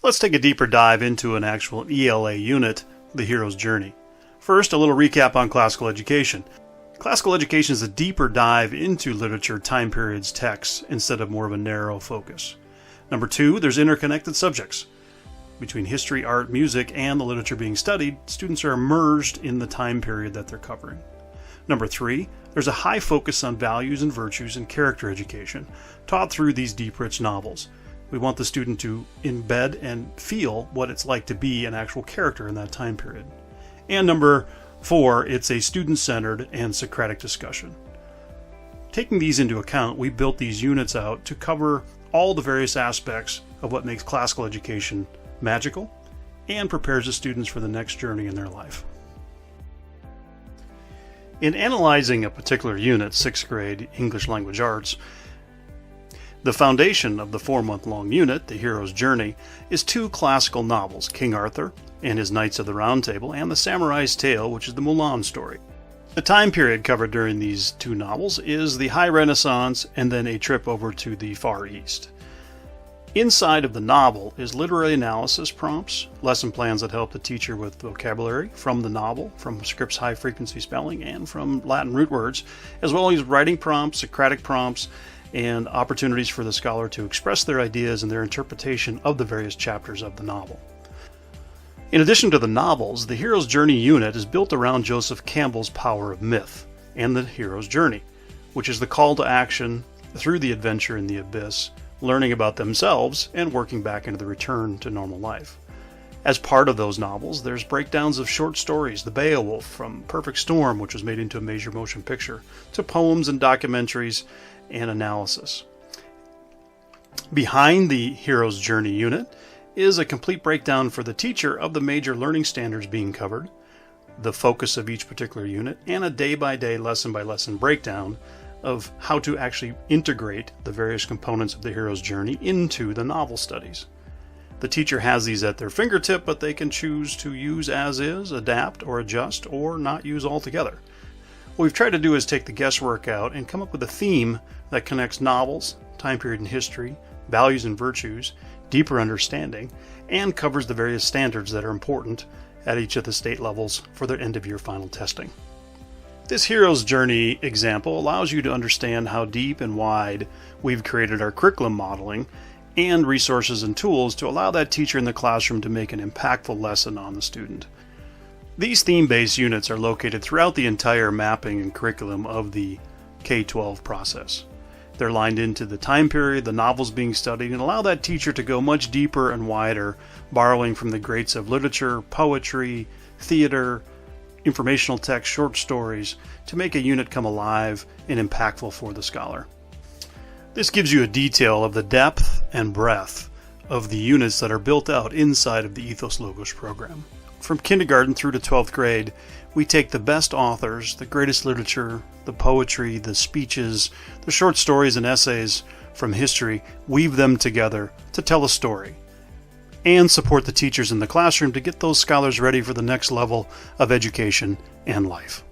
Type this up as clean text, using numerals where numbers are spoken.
Let's take a deeper dive into an actual ELA unit, the hero's journey. First, a little recap on classical education. Classical education is a deeper dive into literature, time periods, texts, instead of more of a narrow focus. Number two, there's interconnected subjects. Between history, art, music, and the literature being studied, students are immersed in the time period that they're covering. Number three, there's a high focus on values and virtues and character education, taught through these deep, rich novels. We want the student to embed and feel what it's like to be an actual character in that time period. And number four, it's a student-centered and Socratic discussion. Taking these into account, we built these units out to cover all the various aspects of what makes classical education magical and prepares the students for the next journey in their life. In analyzing a particular unit, 6th grade English Language Arts, the foundation of the 4-month-long unit, The Hero's Journey, is 2 classical novels, King Arthur and his Knights of the Round Table, and The Samurai's Tale, which is the Mulan story. The time period covered during these 2 novels is the High Renaissance and then a trip over to the Far East. Inside of the novel is literary analysis prompts, lesson plans that help the teacher with vocabulary from the novel, from Scripps high frequency spelling, and from Latin root words, as well as writing prompts, Socratic prompts, and opportunities for the scholar to express their ideas and their interpretation of the various chapters of the novel. In addition to the novels, the Hero's Journey unit is built around Joseph Campbell's Power of Myth and the Hero's Journey, which is the call to action through the adventure in the abyss, learning about themselves and working back into the return to normal life. As part of those novels, there's breakdowns of short stories, The Beowulf, from Perfect Storm, which was made into a major motion picture, to poems and documentaries and analysis. Behind the Hero's Journey unit is a complete breakdown for the teacher of the major learning standards being covered, the focus of each particular unit, and a day-by-day, lesson-by-lesson breakdown of how to actually integrate the various components of the hero's journey into the novel studies. The teacher has these at their fingertip, but they can choose to use as is, adapt or adjust, or not use altogether. What we've tried to do is take the guesswork out and come up with a theme that connects novels, time period in history, values and virtues, deeper understanding, and covers the various standards that are important at each of the state levels for their end-of-year final testing. This Hero's Journey example allows you to understand how deep and wide we've created our curriculum modeling and resources and tools to allow that teacher in the classroom to make an impactful lesson on the student. These theme-based units are located throughout the entire mapping and curriculum of the K-12 process. They're lined into the time period, the novels being studied, and allow that teacher to go much deeper and wider, borrowing from the greats of literature, poetry, theater, informational text, short stories, to make a unit come alive and impactful for the scholar. This gives you a detail of the depth and breadth of the units that are built out inside of the Ethos Logos program. From kindergarten through to 12th grade, we take the best authors, the greatest literature, the poetry, the speeches, the short stories and essays from history, weave them together to tell a story, and support the teachers in the classroom to get those scholars ready for the next level of education and life.